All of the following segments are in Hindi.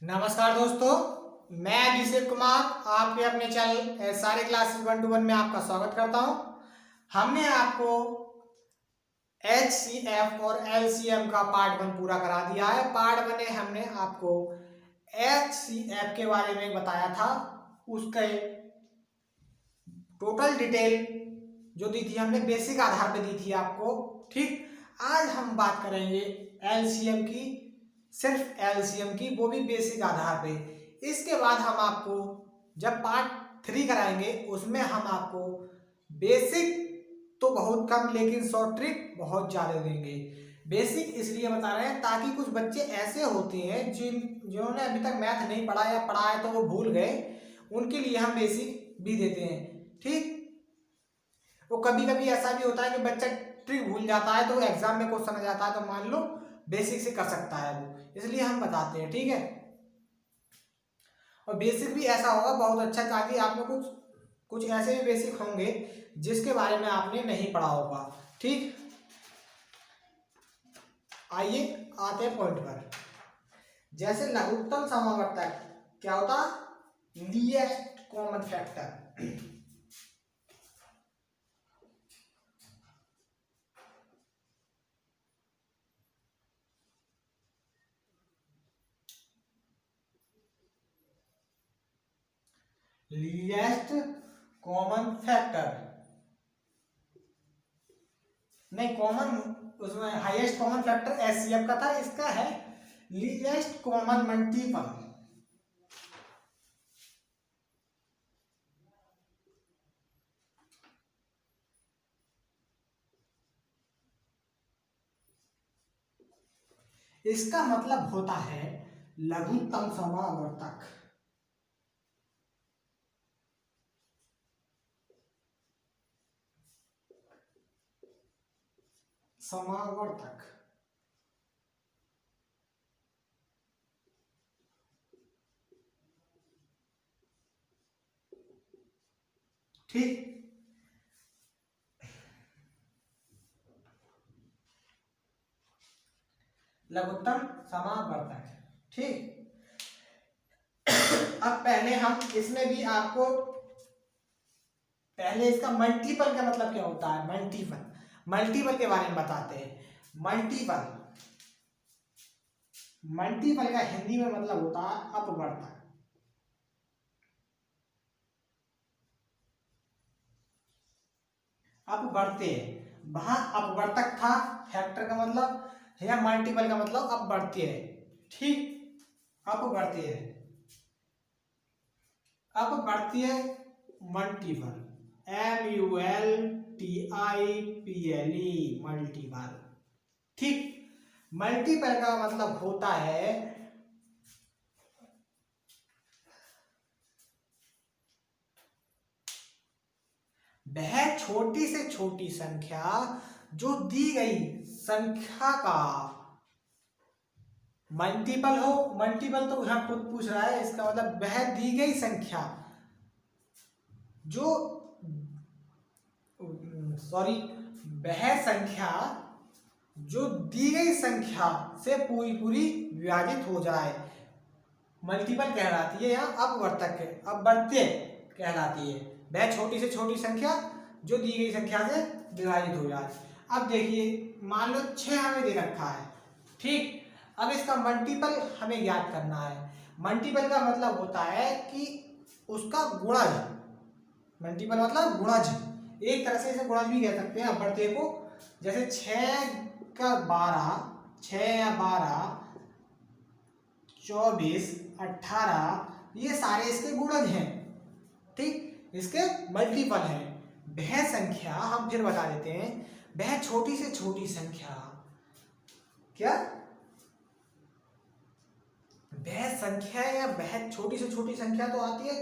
नमस्कार दोस्तों, मैं अभिषेक कुमार आपके अपने चैनल सारे क्लासेस 1 to 1 में आपका स्वागत करता हूं। हमने आपको HCF और LCM का पार्ट 1 पूरा करा दिया है। पार्ट 1 में हमने आपको HCF के बारे में बताया था, उसके टोटल डिटेल जो दी थी हमने बेसिक आधार पे दी थी आपको। ठीक, आज हम बात करेंगे LCM की, सिर्फ LCM की, वो भी बेसिक आधार पे। इसके बाद हम आपको जब पार्ट 3 कराएंगे उसमें हम आपको बेसिक तो बहुत कम लेकिन शॉर्ट ट्रिक बहुत ज़्यादा देंगे। बेसिक इसलिए बता रहे हैं ताकि कुछ बच्चे ऐसे होते हैं जिन्होंने अभी तक मैथ नहीं पढ़ा या पढ़ा है तो वो भूल गए, उनके लिए हम बेसिक भी देते हैं। ठीक, वो कभी कभी ऐसा भी होता है कि बच्चा ट्रिक भूल जाता है तो एग्जाम में क्वेश्चन आ जाता है तो मान लो बेसिक से कर सकता है वो, इसलिए हम बताते हैं। ठीक है, और बेसिक भी ऐसा होगा बहुत अच्छा ताकि आप में कुछ ऐसे भी बेसिक होंगे जिसके बारे में आपने नहीं पढ़ा होगा। ठीक, आइए आते हैं पॉइंट पर। जैसे लघुत्तम समावर्तक क्या होता, least common factor. Least common factor नहीं, कॉमन उसमें हाईएस्ट कॉमन फैक्टर HCF का था, इसका है लीस्ट कॉमन मल्टीपल। इसका मतलब होता है लघुत्तम समावर्तक। समावर्तक ठीक, लघुत्तम समावर्तक। ठीक, अब पहले हम इसमें भी आपको पहले इसका मल्टीपल का मतलब क्या होता है, मल्टीपल के बारे में बताते हैं। मल्टीपल का हिंदी में मतलब होता है अपवर्तक। अपवर्त्य, वहां अपवर्तक था फैक्टर का मतलब, या मल्टीपल का मतलब अपवर्त्य है। ठीक, अपवर्त्य मल्टीपल, MULTIPLE मल्टीपल। ठीक, मल्टीपल का मतलब होता है वह छोटी से छोटी संख्या जो दी गई संख्या का मल्टीपल हो। मल्टीपल तो यहां खुद पूछ रहा है, इसका मतलब वह दी गई संख्या जो वह संख्या जो दी गई संख्या से पूरी पूरी विभाजित हो जाए, मल्टीपल कहलाती है, या अपवर्त्य कहलाती है। वह छोटी से छोटी संख्या जो दी गई संख्या से विभाजित हो जाए। अब देखिए, मान लो 6 हमें दे रखा है। ठीक, अब इसका मल्टीपल हमें ज्ञात करना है। मल्टीपल का मतलब होता है कि उसका गुणज, मल्टीपल मतलब गुणज, एक तरह से इसे गुणज भी कह सकते हैं अपवर्त्य को। जैसे 6 का 12, 6 या 12, 24, 18, ये सारे इसके गुणज हैं। ठीक, इसके मल्टीपल है। वह संख्या, हम फिर बता देते हैं, वह छोटी से छोटी संख्या, क्या वह संख्या या वह छोटी से छोटी संख्या तो आती है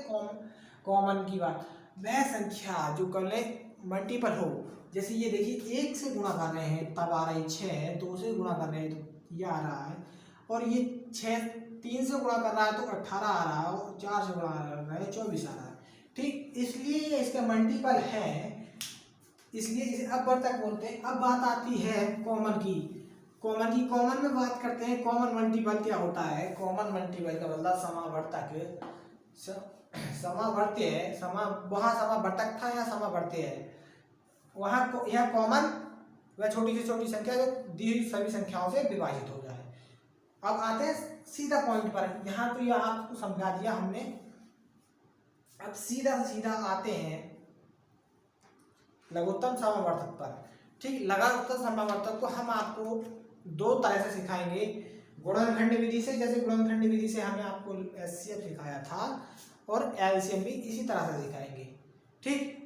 कॉमन की बात, वह संख्या जो कर ले मल्टीपल हो। जैसे ये देखिए, 1 से गुणा कर रहे हैं तब आ रहा है 6, 2 से गुणा कर रहे हैं तो ये आ रहा है, और ये 6 3 से गुणा कर रहा है तो 18 आ रहा है, और 4 से गुणा कर रहा है 24 आ रहा है। ठीक, इसलिए ये इसका मल्टीपल है, इसलिए इसे अपवर्तक बोलते हैं। अब बात आती है कॉमन की। कॉमन की, कॉमन में बात करते हैं। कॉमन मल्टीपल क्या होता है? कॉमन मल्टीपल का मतलब समावर्तक, समावर्त्य है, वहाँ समावर्तक था, यहाँ समावर्त्य है। वहाँ यह कॉमन वह छोटी से छोटी संख्या जो दी हुई सभी संख्याओं से विभाजित हो जाए। अब आते हैं सीधा पॉइंट पर। यहाँ तो यह आपको समझा दिया हमने। अब सीधा सीधा आते हैं लघुत्तम समावर्तक पर। ठीक, लघुत्तम समावर्तक को हम आपको दो तरह से सिखाएंगे। गुणनखंड विधि से, जैसे गुणनखंड विधि से हमने आपको एचसीएफ सिखाया था, और एलसीएम भी इसी तरह से सिखाएंगे। ठीक,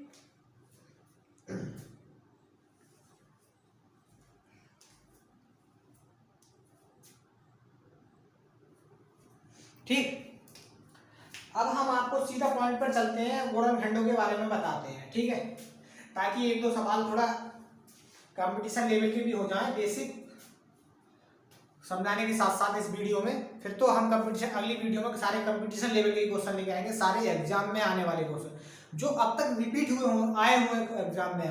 ठीक। अब हम आपको सीधा पॉइंट पर चलते हैं, गुणनखंडों के बारे में बताते हैं। ठीक है, ताकि एक दो सवाल थोड़ा कंपटीशन लेवल के भी हो जाए, बेसिक समझाने के साथ साथ इस वीडियो में। फिर तो हम कंपटीशन अगली वीडियो में सारे कंपटीशन लेवल के क्वेश्चन लेके आएंगे, सारे एग्जाम में आने वाले क्वेश्चन जो अब तक रिपीट हुए हों, आए हुए एग्जाम में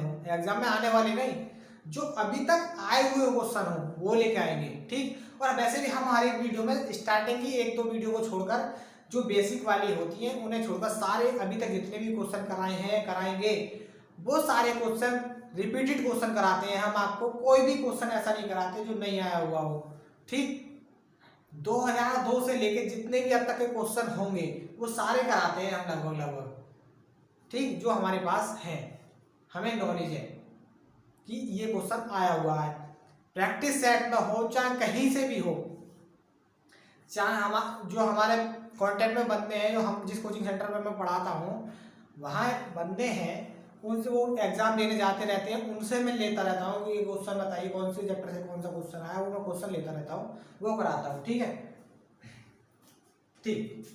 आने वाले नहीं, जो अभी तक आए हुए क्वेश्चन हो वो लेके आएंगे। ठीक, और वैसे भी हम हमारे वीडियो में स्टार्टिंग की एक दो वीडियो को छोड़कर जो बेसिक वाली होती हैं उन्हें छोड़कर सारे अभी तक जितने भी क्वेश्चन कराए हैं, कराएंगे, वो सारे क्वेश्चन रिपीटेड क्वेश्चन कराते हैं हम आपको। कोई भी क्वेश्चन ऐसा नहीं कराते जो नहीं आया हुआ हो। ठीक, 2002 से लेके जितने भी अब तक के क्वेश्चन होंगे वो सारे कराते हैं हम लगभग। ठीक, जो हमारे पास है, हमें नॉलेज है कि ये क्वेश्चन आया हुआ है। प्रैक्टिस सेट में हो चाहे कहीं से भी हो, चाहे हम जो हमारे कांटेक्ट में बंदे हैं, जो हम जिस कोचिंग सेंटर में मैं पढ़ाता हूँ वहाँ बंदे हैं, उनसे वो एग्जाम देने जाते रहते हैं, उनसे मैं लेता रहता हूँ कि ये क्वेश्चन बताइए कौन से चैप्टर से कौन सा क्वेश्चन आया, वो मैं क्वेश्चन लेता रहता हूँ, वो कराता हूँ। ठीक है, ठीक।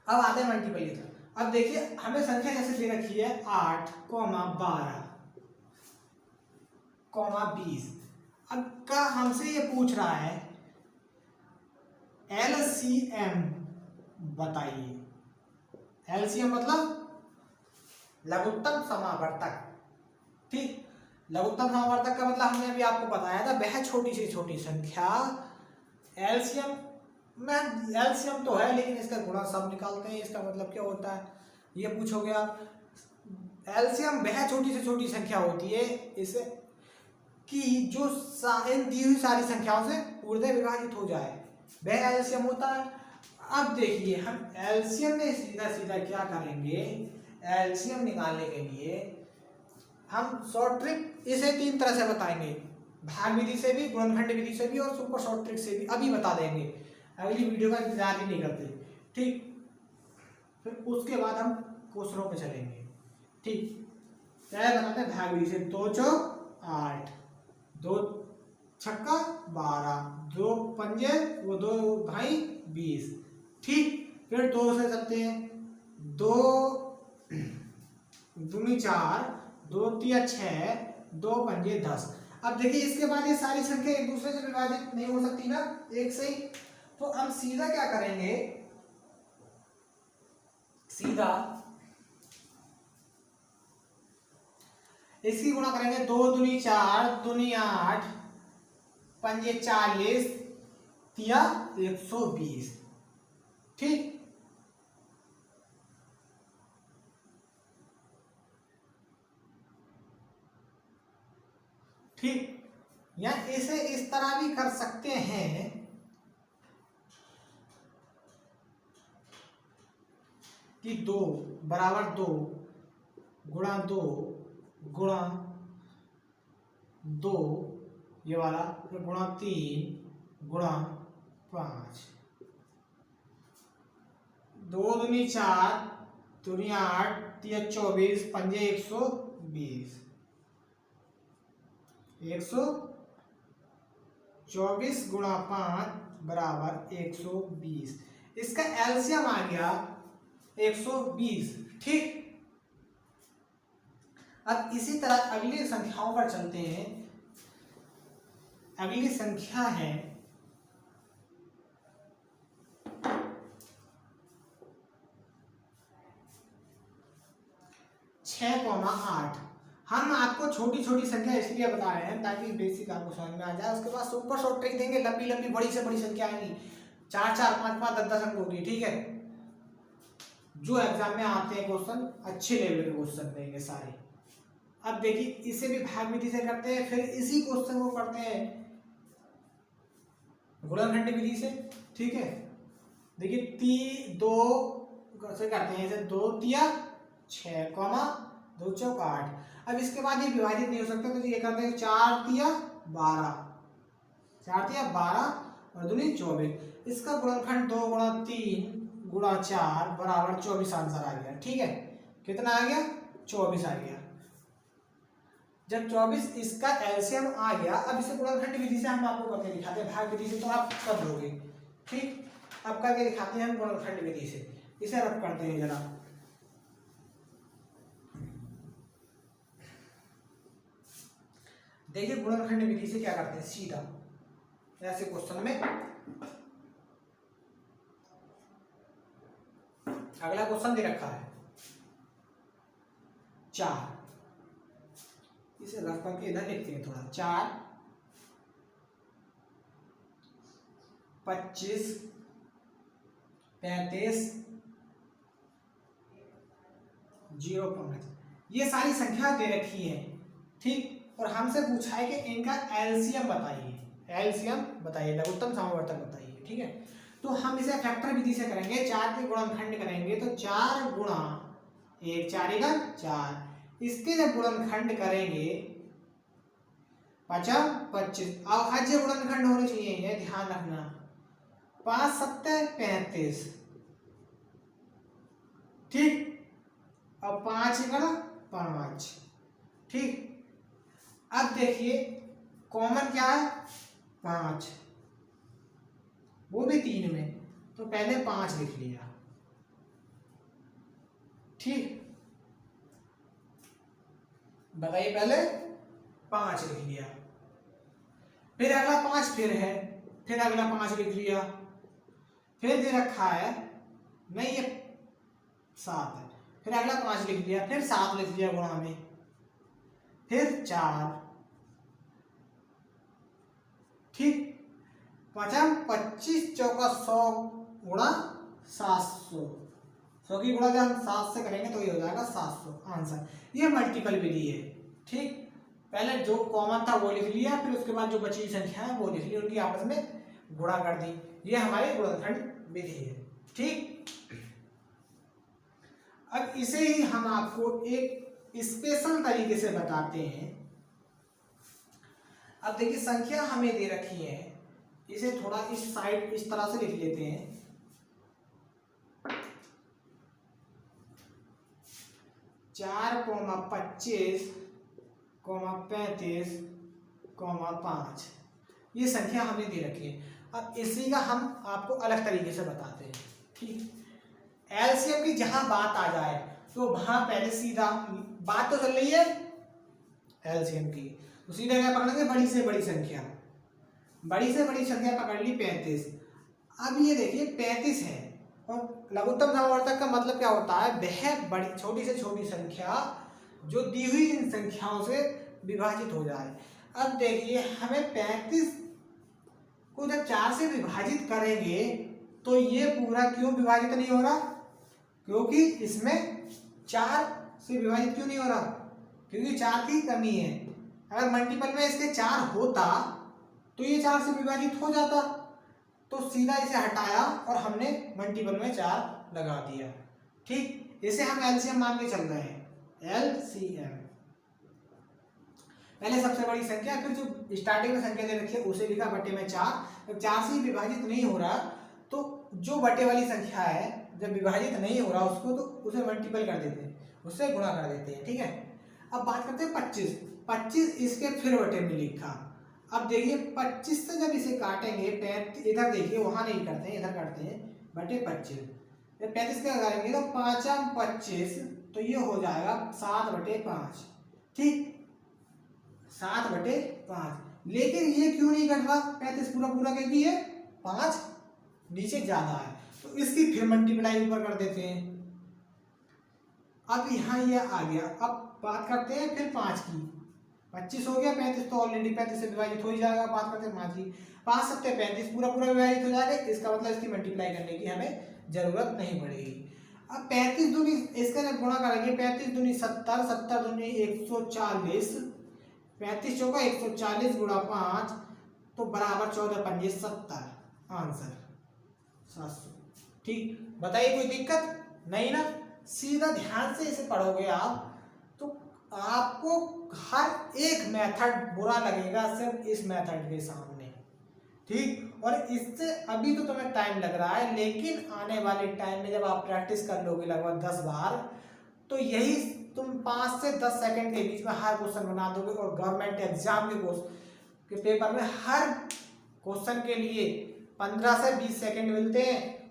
अब आते हैं मल्टीप्लिकेशन। अब देखिए हमें संख्या जैसे दे रखी है 8, 12, 20। अब का हमसे ये पूछ रहा है एलसीएम बताइए। एलसीएम मतलब लघुत्तम समावर्तक। ठीक, लघुत्तम समावर्तक का मतलब हमने अभी आपको बताया था, वह छोटी से छोटी संख्या। एलसीएम में एलसीएम तो है लेकिन इसका गुणा सब निकालते हैं, इसका मतलब क्या होता है ये पूछोगे आप। एलसीएम वह छोटी से छोटी संख्या होती है इसे कि जो इन दी हुई सारी संख्याओं से पूर्णतः विभाजित हो जाए, वह एलसीएम होता है। अब देखिए हम एलसीएम में सीधा सीधा क्या करेंगे, एलसीएम निकालने के लिए हम शॉर्ट ट्रिक इसे 3 तरह से बताएंगे, भाग विधि से भी, गुणनखंड विधि से भी, और सुपर शॉर्ट ट्रिक से भी। अभी बता देंगे, अगली वीडियो का इंतजार ही नहीं करते। ठीक, फिर उसके बाद हम क्वेश्चनों पे चलेंगे। ठीक, पहले बताते हैं भाग विधि से। 2 चौक 8, 2 छक्का 12, 2 पंजे वो 2 भाई 20। ठीक, फिर 2 से चलते हैं। 2 दूनी 4, 2 तिया 6, 2 पंजे 10। अब देखिए इसके बाद ये सारी संख्या एक दूसरे से विभाजित नहीं हो सकती ना, एक से ही। तो हम सीधा क्या करेंगे, सीधा इसकी गुणा करेंगे। 2 दूनी 4, दूनी 8, पंजे 40, तिया 120। ठीक, ठीक, या इसे इस तरह भी कर सकते हैं कि 2 बराबर 2 गुणा 2 गुणा 2 ये वाला, फिर गुणा 3 गुणा 5, 2 दूनी 4, दूनी 8, तिया 24, पंजे 120, 124 गुणा 5 बराबर 120। इसका एलसीएम आ गया 120। ठीक, अब इसी तरह अगली संख्याओं पर चलते हैं। अगली संख्या है 6, 8। हम आपको छोटी छोटी संख्या इसलिए बता रहे हैं ताकि बेसिक आपको समझ में आ जाए। उसके बाद सुपर शॉर्ट ट्रिक देंगे, लंबी लंबी बड़ी से बड़ी संख्या आएंगी, 4 4 5 5 10 10 अंकों की, ठीक है। जो एग्जाम में आते हैं क्वेश्चन, अच्छे लेवल के क्वेश्चन देंगे सारे। अब देखिए इसे भी भाग विधि से करते हैं, फिर इसी क्वेश्चन को करते हैं गुणनखंड विधि से, ठीक है। देखिए 2 से करते हैं, जैसे 2 तिया 6 कॉमा 2 चौक 8। अब इसके बाद ये विभाजित नहीं हो सकता, तो ये करते हैं 4 तिया 12, 4 तिया 12 और दूनी 24। इसका गुणनखंड 2 गुणा 3 गुणा 4 बराबर 24 आंसर आ गया, ठीक है। कितना आ गया? 24 आ गया। जब 24 इसका एलसीएम आ गया, अब इसे गुणनखंड विधि से हम आपको करके दिखाते हैं, भाग विधि से तो आप कर लोगे, ठीक। अब करके दिखाते हैं हम गुणनखंड विधि से। इसे रब करते हैं जरा। देखिए गुणनखंड विधि से क्या करते हैं, सीधा ऐसे क्वेश्चन में अगला क्वेश्चन दे रखा है 4, इसे रफ करके इधर लिखते हैं थोड़ा। 4 25 35 0.5 ये सारी संख्या दे रखी है, ठीक। और हमसे पूछा है कि इनका एलसीएम बताइए, एलसीएम बताइए, लघुत्तम समावर्तक बताइए, ठीक है। तो हम इसे फैक्टर विधि से करेंगे, 4 के गुणनखंड करेंगे तो 4 गुणा 1 4 4, इसके जब गुणनखंड करेंगे 5 25, अभाज्य गुणनखंड होने चाहिए, ये ध्यान रखना। 5 7 35, ठीक। अब 5 5, ठीक। अब देखिए कॉमन क्या है, 5, वो भी 3 में, तो पहले 5 लिख लिया, ठीक। बताइए, पहले 5 लिख लिया, फिर अगला 5 फिर है, फिर अगला 5 लिख लिया, फिर दे रखा है नहीं ये 7 है, फिर अगला 5 लिख लिया, फिर 7 लिख लिया गुणा में, फिर 4, ठीक। 5 25 चौका 100 गुणा 700, 100 की गुणा जब हम 7 से करेंगे तो ये हो जाएगा 700 आंसर। ये मल्टीपल विधि है, ठीक। पहले जो कॉमन था वो लिख लिया, फिर उसके बाद जो बची संख्या है वो लिख ली, उनकी आपस में गुणा कर दी। ये हमारी गुणनखंड विधि है, ठीक। अब इसे ही हम आपको एक स्पेशल तरीके से बताते हैं। अब देखिए संख्या हमें दे रखी है, इसे थोड़ा इस साइड इस तरह से लिख लेते हैं। 4 25 35 5, ये संख्या हमें दे रखी है। अब इसी का हम आपको अलग तरीके से बताते हैं, ठीक। एलसीएम की जहां बात आ जाए तो वहां पहले सीधा बात तो चल रही है एलसीएम की, तो सीधा क्या पकड़ेंगे, बड़ी से बड़ी संख्या, बड़ी से बड़ी संख्या पकड़ ली 35। अब ये देखिए 35 है, और लघुत्तम समावर्तक का मतलब क्या होता है, वह बड़ी छोटी से छोटी संख्या जो दी हुई इन संख्याओं से विभाजित हो जाए। अब देखिए हमें 35 को जब 4 से विभाजित करेंगे तो ये पूरा क्यों विभाजित नहीं हो रहा, क्योंकि इसमें 4 से विभाजित क्यों नहीं हो रहा, क्योंकि 4 की कमी है। अगर मल्टीपल में इसके 4 होता तो ये 4 से विभाजित हो जाता, तो सीधा इसे हटाया और हमने मल्टीपल में 4 लगा दिया, ठीक। इसे हम एलसीएम मान के चल रहे हैं, एलसीएम। पहले सबसे बड़ी संख्या, फिर जो स्टार्टिंग में संख्या दे रखी है उसे लिखा बटे में 4। जब 4 से विभाजित नहीं हो रहा तो जो बटे वाली संख्या है जब विभाजित नहीं हो रहा उसको, तो उसे मल्टीपल कर देते हैं, उससे गुणा कर देते हैं, ठीक है। अब बात करते हैं 25 इसके फिर बटे में लिखा। अब देखिए 25 से जब इसे काटेंगे, इधर देखिए वहां नहीं करते हैं, इधर करते हैं बटे 25। जब 35 का करेंगे तो 5 25, तो ये हो जाएगा 7/5, ठीक, 7/5। लेकिन ये क्यों नहीं कट रहा 35 पूरा पूरा, क्योंकि ये 5 नीचे ज्यादा है, तो इसकी फिर मल्टीप्लाई ऊपर कर देते हैं। अब यहाँ ये आ गया, अब बात करते हैं फिर 5 की। 25 हो गया, 35 तो ऑलरेडी 35 से विभाजित हो ही जाएगा। बात करते हैं 5 की, 5 सत्ते 35 पूरा पूरा विभाजित हो जाएगा। इसका मतलब इसकी मल्टीप्लाई करने की हमें जरूरत नहीं पड़ेगी। अब 35 दूनी इसका गुणा करेंगे, 35 दूनी 70, 70 दूनी 140, 35 चौका 140 गुणा 5 तो बराबर 14 पंजे 70, आंसर 700। ठीक, बताइए कोई दिक्कत नहीं ना? सीधा ध्यान से इसे पढ़ोगे आप तो आपको हर एक मेथड बुरा लगेगा सिर्फ इस मेथड के सामने। ठीक, और इससे अभी तो तुम्हें टाइम लग रहा है, लेकिन आने वाले टाइम में जब आप प्रैक्टिस कर लोगे लगभग 10 बार तो यही तुम 5 से 10 सेकंड के बीच में हर क्वेश्चन बना दोगे। और गवर्नमेंट एग्जाम के पेपर में हर क्वेश्चन के लिए 15 से 20 सेकंड मिलते हैं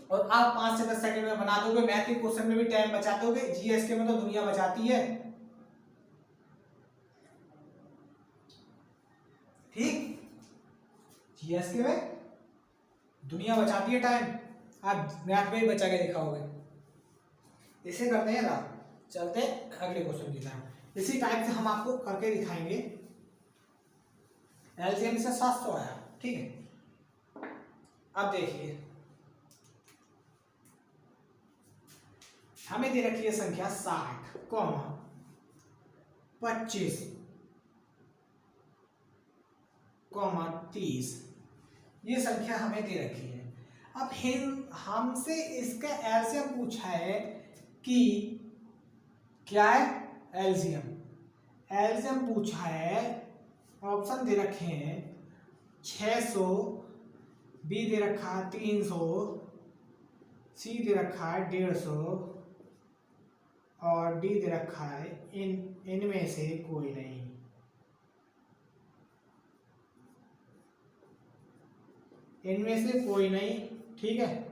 और आप 5 से 10 सेकंड में बना दोगे। मैथ के क्वेश्चन में भी टाइम बचा दोगे, जीएसके में तो दुनिया बचाती है। ठीक, जीएसके में दुनिया बचाती है टाइम, आप मैथ में ही बचा के दिखाओगे। इसे करते हैं ना, चलते हैं अगले क्वेश्चन की तरफ। इसी टाइप से हम आपको करके दिखाएंगे। एलसीएम से 700 आया, ठीक है। अब देखिए हमें दे रखी है संख्या 60, 25, 30, ये संख्या हमें दे रखी है। अब हमसे इसका एलसीएम पूछा है कि क्या है एलसीएम। एलसीएम पूछा है, ऑप्शन दे रखे हैं 600, बी दे रखा है 300, सी दे रखा है 150 और डी दे रखा है इनमें से कोई नहीं। इनमें से कोई नहीं, ठीक है।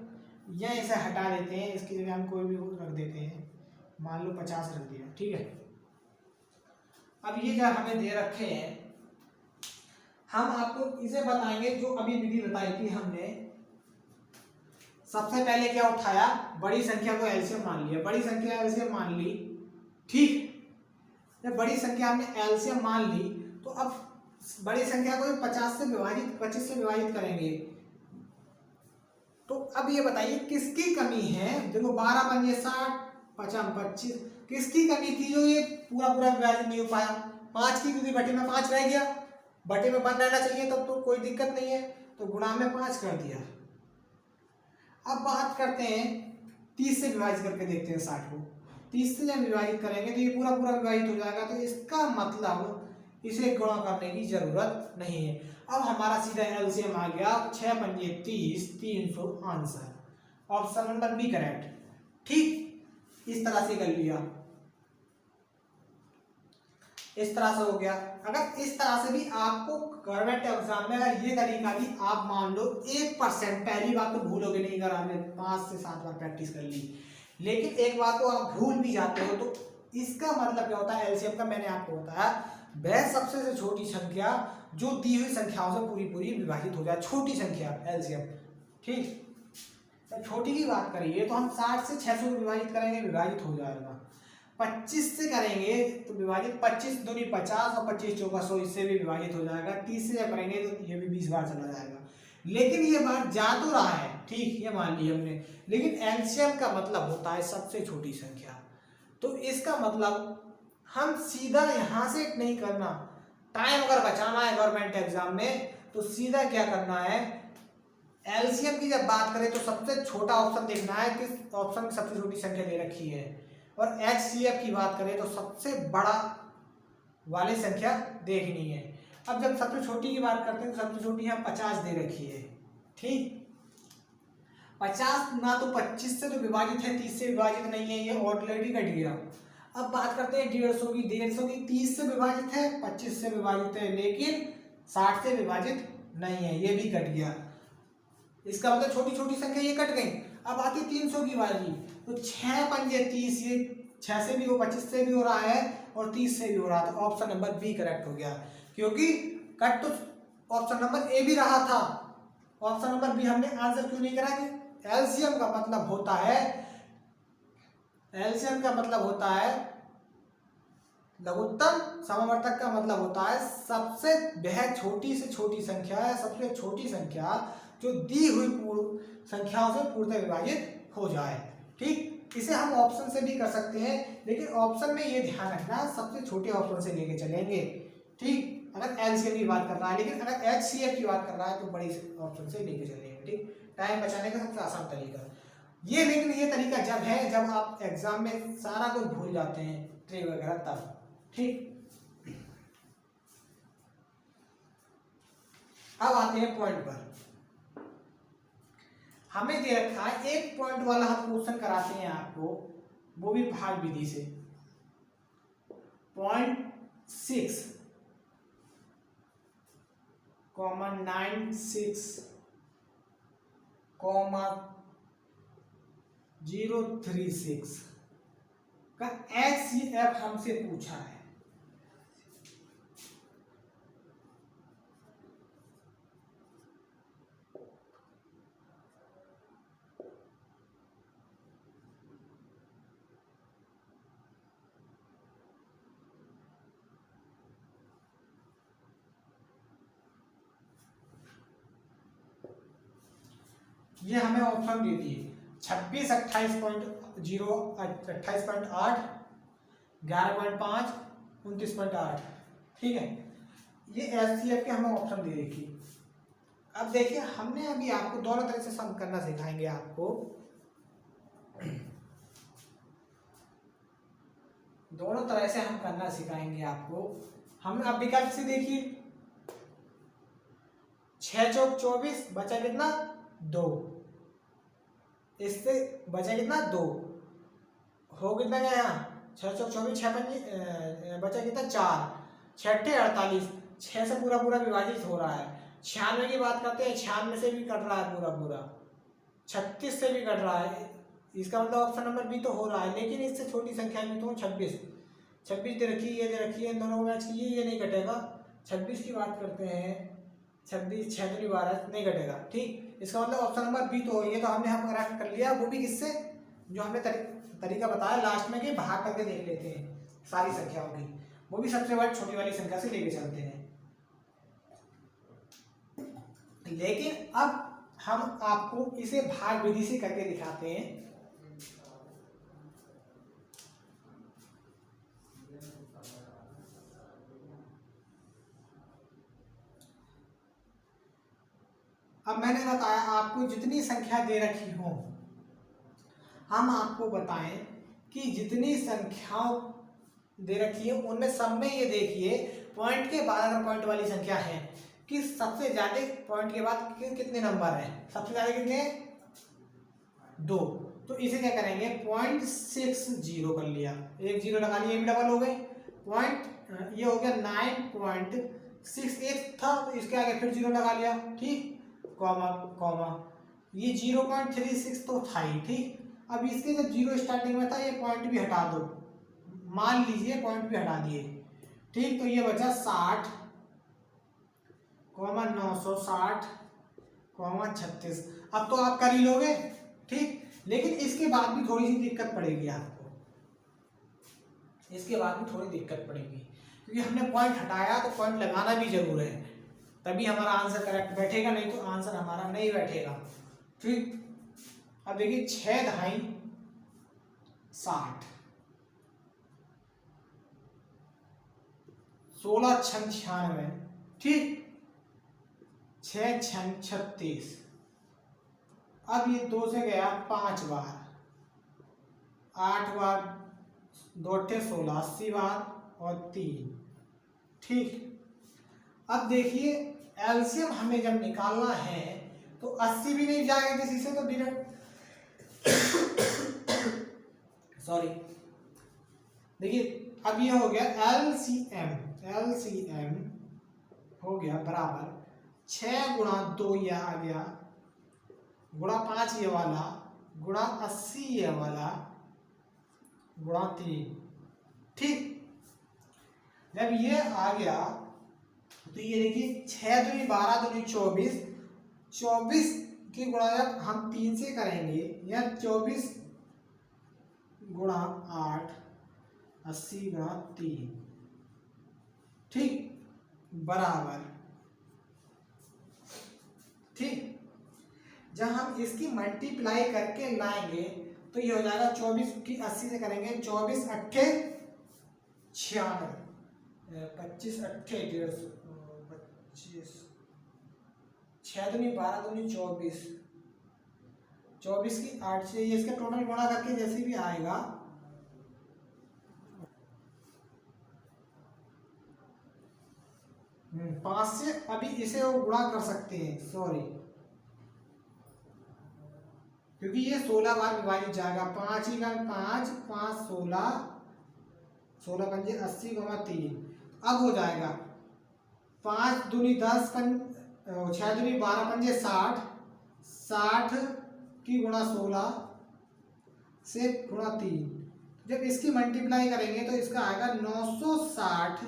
या इसे हटा देते हैं, इसकी जगह हम कोई भी रख देते हैं, मान लो 50 रख दिया, ठीक है। अब ये जो हमें दे रखे हैं, हम आपको इसे बताएंगे जो अभी विधि बताई थी हमने। सबसे पहले क्या उठाया, बड़ी संख्या को एलसीएम मान लिया, बड़ी संख्या एलसीएम मान ली, ठीक। जब बड़ी संख्या हमने एलसीएम मान ली तो अब बड़ी संख्या को 50 से विभाजित 25 से विभाजित करेंगे। तो अब ये बताइए किसकी कमी है। देखो 12 पंजे 60, 50 25, किसकी कमी थी जो ये पूरा पूरा विभाजित नहीं हो पाया। 5 की, क्योंकि बटे में 5 रह गया, बटे में 1 रहना चाहिए, तब तो कोई दिक्कत नहीं है, तो गुणा में 5 कर दिया। अब बात करते हैं 30 से विभाजित करके देखते हैं 60 को। 30 से जब विभाजित करेंगे तो ये पूरा पूरा विभाजित हो जाएगा, तो इसका मतलब इसे गुणा करने की जरूरत नहीं है। अब हमारा सीधा एलसीएम आ गया 6 पंजे 30, 300, answer option number B correct. ठीक, इस तरह से कर लिया, इस तरह से हो गया। अगर इस तरह से भी आपको गवर्नमेंट एग्जाम में अगर ये तरीका भी आप मान लो 1%, पहली बात तो भूलोगे नहीं अगर आपने 5 से 7 बार प्रैक्टिस कर ली, लेकिन एक बात को आप भूल भी जाते हो तो इसका मतलब क्या होता है एलसीएम का। मैंने आपको बताया वह सबसे छोटी संख्या जो दी हुई संख्याओं से पूरी पूरी विभाजित हो जाए, छोटी संख्या एलसीएम। ठीक, तो छोटी की बात करिए तो हम 60 से 600 विभाजित करेंगे, विभाजित हो जाएगा। 25 से करेंगे तो विभाजित 25 दूनी 50 और 25 चौका 100, इससे भी विभाजित हो जाएगा। 30 से जब करेंगे तो ये भी 20 बार चला जाएगा। लेकिन ये बात जा तो रहा है, ठीक, ये मान ली हमने, लेकिन एलसीएम का मतलब होता है सबसे छोटी संख्या। तो इसका मतलब हम सीधा यहाँ से नहीं करना, टाइम अगर बचाना है गवर्नमेंट एग्जाम में तो सीधा क्या करना है, एलसीएम की जब बात करें तो सबसे छोटा ऑप्शन देखना है किस ऑप्शन में सबसे छोटी संख्या दे रखी है, और एचसीएफ की बात करें तो सबसे बड़ा वाली संख्या देखनी है। अब जब सबसे छोटी की बात करते हैं तो सबसे छोटी यहाँ 50 दे रखी है, ठीक। 50 ना तो 25 से तो विभाजित है, 30 से विभाजित नहीं है, ये ऑलरेडी कट गया। अब बात करते हैं 150 की। 150 की 30 से विभाजित है, 25 से विभाजित है, लेकिन 60 से विभाजित नहीं है, ये भी कट गया। इसका मतलब छोटी छोटी संख्या ये कट गई। अब आती 300 की बारी, तो 6 पंजे 30, ये 6 से भी हो, 25 से भी हो रहा है और 30 से भी हो रहा है, तो ऑप्शन नंबर बी करेक्ट हो गया। क्योंकि कट तो ऑप्शन नंबर ए भी रहा था, ऑप्शन नंबर बी हमने आंसर क्यों नहीं करा कि एलसीएम का मतलब होता है, एलसीएम का मतलब होता है लघुत्तम समावर्तक का मतलब होता है सबसे वह छोटी से छोटी संख्या है, सबसे छोटी संख्या जो दी हुई पूर्ण संख्याओं से पूर्णतः विभाजित हो जाए। ठीक, इसे हम ऑप्शन से भी कर सकते हैं, लेकिन ऑप्शन में ये ध्यान रखना सबसे छोटे ऑप्शन से लेके चलेंगे। ठीक, अगर एलसीएम की बात कर रहा है, लेकिन अगर एचसीएफ की बात कर रहा है तो बड़ी ऑप्शन से लेके चलेंगे। ठीक, टाइम बचाने का सबसे आसान तरीका ये, लेकिन ये तरीका जब है जब आप एग्जाम में सारा कुछ भूल जाते हैं, ट्रिक वगैरह, तब। ठीक, अब आते हैं पॉइंट पर। हमें दे रखा है एक पॉइंट वाला हम क्वेश्चन कराते हैं आपको, वो भी भाग विधि से। 0.6, 96, 036 का HCF हमसे पूछा है। ये हमें ऑप्शन देती है 26, 28.0, 28.8, 11.5, 29.8। ठीक है, ये HCF के हमें ऑप्शन दे रखी। अब देखिए, हमने अभी आपको दोनों तरह से सम करना सिखाएंगे आपको। दोनों तरह से हम करना सिखाएंगे आपको। हम अब विकल्प से देखिए, 6 चौक 24, बचा कितना 2, इससे बचा कितना 2, हो कितना गया यहाँ 6 चौक 24, 6 बचा कितना 4, 6 48, 6 से पूरा पूरा विभाजित हो रहा है। 96 की बात करते हैं, 96 से भी कट रहा है पूरा पूरा, 36 से भी कट रहा है, इसका मतलब ऑप्शन नंबर बी तो हो रहा है। लेकिन इससे छोटी संख्या में तो 26 दे रखी, ये दे रखी है, इन दोनों को मैच कीजिए, ये नहीं कटेगा। 26 की बात करते हैं, 26, 6 दूनी 12, नहीं कटेगा। ठीक, इसका मतलब ऑप्शन नंबर बी तो ये तो हम करेक्ट कर लिया। वो भी किससे, जो हमने तरीका बताया लास्ट में कि भाग करके देख लेते हैं सारी संख्याओं की, वो भी सबसे बड़ी छोटी वाली संख्या से लेके चलते हैं। लेकिन अब हम आपको इसे भाग विधि से करके दिखाते हैं। अब मैंने बताया आपको जितनी संख्या दे रखी हो, हम आपको बताएं कि जितनी संख्याओं दे रखी है उनमें सब में ये देखिए पॉइंट के बाद अगर पॉइंट वाली संख्या है कि सबसे ज्यादा पॉइंट के बाद कितने नंबर है, सबसे ज्यादा कितने 2, तो इसे क्या करेंगे 0.60 कर लिया, एक जीरो लगा लिया, ये भी डबल हो गई, पॉइंट ये हो गया 9.68 था, तो इसके आगे फिर जीरो लगा लिया। ठीक, कॉमा कॉमा, ये 0.36 तो था ही। ठीक, अब इसके जब जीरो स्टार्टिंग में था, ये पॉइंट भी हटा दो, मान लीजिए पॉइंट भी हटा दिए। ठीक, तो ये बचा 60, 960, 36। अब तो आप कर ही लोगे। ठीक, लेकिन इसके बाद भी थोड़ी सी दिक्कत पड़ेगी आपको, इसके बाद भी थोड़ी दिक्कत पड़ेगी, क्योंकि हमने पॉइंट हटाया तो पॉइंट लगाना भी जरूर है, तभी हमारा आंसर करेक्ट बैठेगा, नहीं तो आंसर हमारा नहीं बैठेगा। ठीक, अब देखिए 6 दहाई 60, 16 छन 96, ठीक, 6 छन 36। अब ये 2 से गया 5 बार, 8 बार, 2 अट्ठे 16, 80 बार और 3। ठीक, अब देखिए एलसीएम हमें जब निकालना है तो 80 भी नहीं जाएगा किसी से, तो डायरेक्ट सॉरी, देखिए अब ये हो गया एलसीएम हो गया बराबर 6 गुणा 2 ये आ गया, गुणा 5 ये वाला, गुणा 80 ये वाला, गुणा 3। ठीक, जब ये आ गया तो ये देखिए 6 दूनी 12 दूनी 24, 24 की गुणा जब हम 3 से करेंगे, या 24 गुणा 8, 80 गुणा 3, ठीक, बराबर, ठीक। जब हम इसकी मल्टीप्लाई करके लाएंगे तो ये हो जाएगा 24 की 80 से करेंगे, 24 अट्ठे 96, 25 अट्ठे 150, 25 6 दूनी 12 दूनी 24, 24 की 8 से ये इसका टोटल गुणा करके जैसे भी आएगा 5 से, अभी इसे वो गुणा कर सकते हैं, सॉरी, क्योंकि ये 16 बार विभाजित जाएगा। 5 ही का 5, 5 16, 16 पंजे 80 गुणा 3, अब हो जाएगा 5 दूनी 10, 6 दूनी 12 पंजे 60, 60 की गुणा 16 से गुणा 3, जब इसकी मल्टीप्लाई करेंगे तो इसका आएगा 960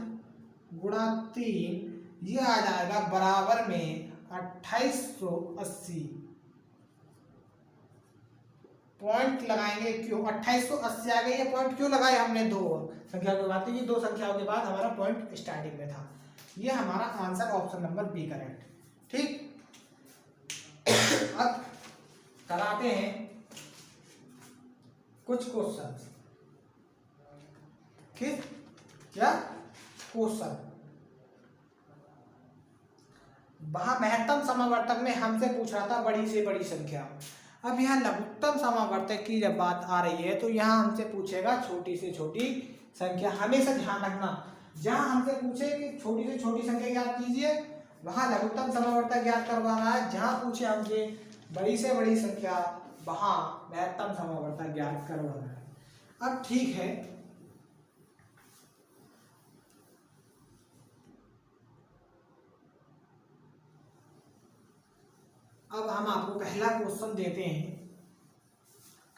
गुणा 3, ये आ जाएगा बराबर में 2880। पॉइंट लगाएंगे क्यों, 2880 आ गई, ये पॉइंट क्यों लगाए हमने, दो संख्या के बाद, ये दो संख्याओं के बाद हमारा पॉइंट स्टार्टिंग में था। ये हमारा answer option number B correct, ठीक। अब कराते हैं कुछ क्वेश्चन, ठीक, क्या क्वेश्चन। वहां महत्तम समावर्तक में हमसे पूछ रहा था बड़ी से बड़ी संख्या, अब यहाँ लघुत्तम समावर्तक की जब बात आ रही है तो यहाँ हमसे पूछेगा छोटी से छोटी संख्या। हमेशा ध्यान रखना, जहां हमसे पूछे कि छोटी से छोटी संख्या ज्ञात कीजिए, वहां लघुत्तम समावर्तक ज्ञात करवा रहा है। जहां पूछे हमसे बड़ी से बड़ी संख्या, वहां महत्तम समावर्तक ज्ञात करवा रहा है। अब ठीक है, अब हम आपको पहला क्वेश्चन देते हैं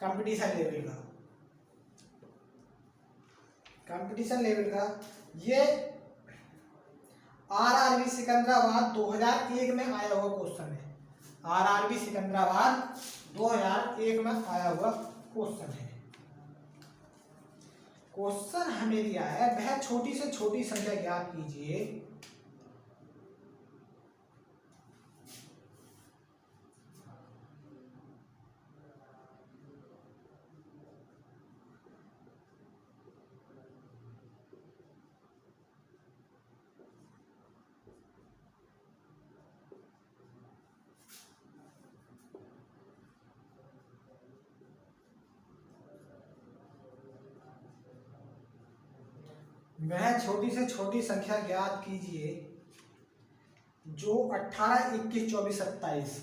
कंपटीशन लेवल का। कंपटीशन लेवल का ये आरआरबी सिकंदराबाद 2001 में आया हुआ क्वेश्चन है। आरआरबी सिकंदराबाद 2001 में आया हुआ क्वेश्चन है। क्वेश्चन हमें दिया है वह छोटी से छोटी संख्या ज्ञात कीजिए वह छोटी से छोटी संख्या ज्ञात कीजिए जो 18, 21, 24, 27,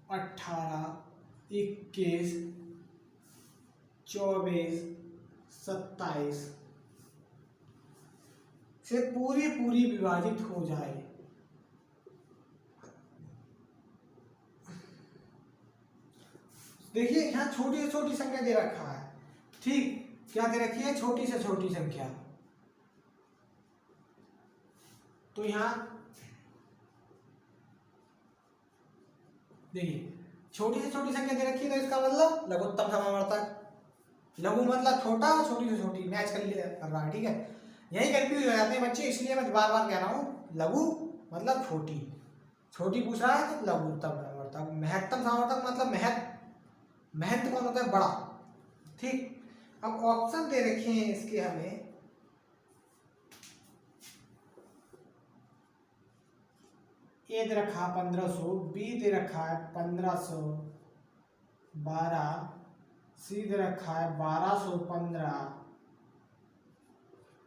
18, 21, 24, 27 से पूरी विभाजित हो जाए। देखिए यहाँ छोटी से छोटी संख्या दे रखा है, ठीक, क्या दे रखी है, छोटी से छोटी संख्या। तो यहाँ देखिए छोटी से छोटी संख्या दे रखी है, तो इसका मतलब लघुत्तम समावर्तक। लघु मतलब छोटा और छोटी से छोटी मैच कर रहा है, ठीक है। यही कंफ्यूज हो जाते हैं बच्चे, इसलिए मैं बार बार कह रहा हूँ लघु मतलब छोटी, छोटी पूछ रहा है तो लघुत्तम समावर्तक। महत्तम समावर्तक मतलब महत्व कौन होता है, बड़ा, ठीक। अब ऑप्शन दे रखे हैं इसके हमें, ए दे रखा 1500, बी दे रखा है 1500, 12, सी दे रखा है 1215,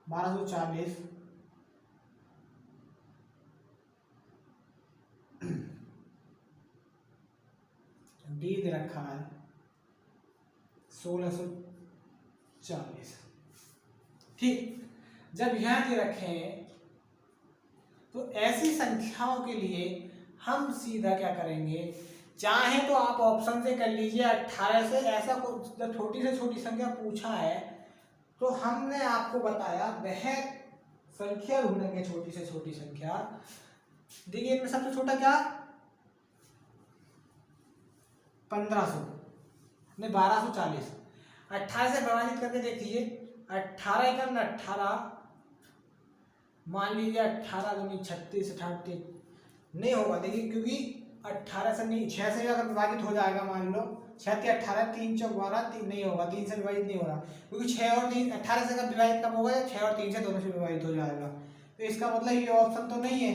1240, डी दे रखा है 1640, ठीक। जब यहां दे रखे हैं तो ऐसी संख्याओं के लिए हम सीधा क्या करेंगे, चाहे तो आप ऑप्शन से कर लीजिए 18 से, ऐसा जब छोटी से छोटी संख्या पूछा है तो हमने आपको बताया वह संख्या ढूंढेंगे, छोटी से छोटी संख्या। देखिए इनमें सबसे छोटा क्या, 1500 नहीं 1240, 18 से विभाजित करके देखिए, 18 एकम 18, मान लीजिए 18 दूनी 36, 38 नहीं होगा। देखिए क्योंकि 18 से नहीं, 6 से अगर विभाजित हो जाएगा, मान लो 6 से 18, 3 चौक 12, 3 नहीं होगा, 3 से विभाजित नहीं हो रहा, क्योंकि 6 और 3, 18 से अगर विभाजित कब होगा, 6 और 3 से दोनों से विभाजित हो जाएगा। तो इसका मतलब ये ऑप्शन तो नहीं है।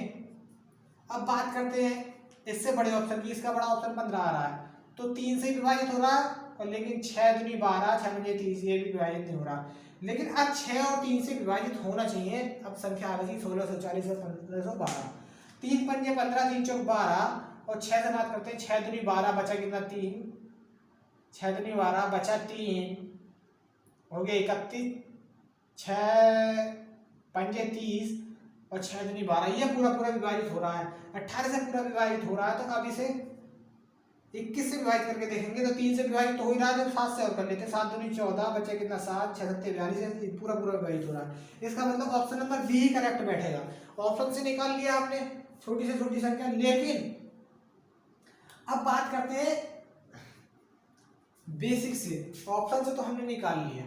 अब बात करते हैं इससे बड़े ऑप्शन की। इसका बड़ा ऑप्शन 15 आ रहा है, तो 3 से विभाजित हो रहा है, और लेकिन 6 दूनी 12, 6 पंजे 30, ये भी विभाजित नहीं हो रहा। लेकिन अब 6 और 3 से विभाजित होना चाहिए। अब संख्या आ गई 1640 और 1512, 3 पंजे 15, 3 चौक 12, और 6 से बात करते हैं, 6 दूनी 12, बचा कितना 3, 6 दूनी 12 बचा 3, हो गया 31, 6 पंजे 30 और 6 दूनी 12, ये पूरा पूरा विभाजित हो रहा है। 18 से पूरा विभाजित हो रहा है, तो अब इसे 21 से विभाजित करके देखेंगे, तो 3 से विभाजित तो हो ही रहा है, जब 7 से और कर लेते हैं, 7 दूनी 14, बचे कितना 7, 6 सत्ते 42, पूरा पूरा विभाजित हो रहा है। इसका मतलब ऑप्शन नंबर बी ही करेक्ट बैठेगा। ऑप्शन से निकाल लिया आपने छोटी से छोटी संख्या। लेकिन अब बात करते हैं बेसिक से। ऑप्शन से तो हमने निकाल लिया,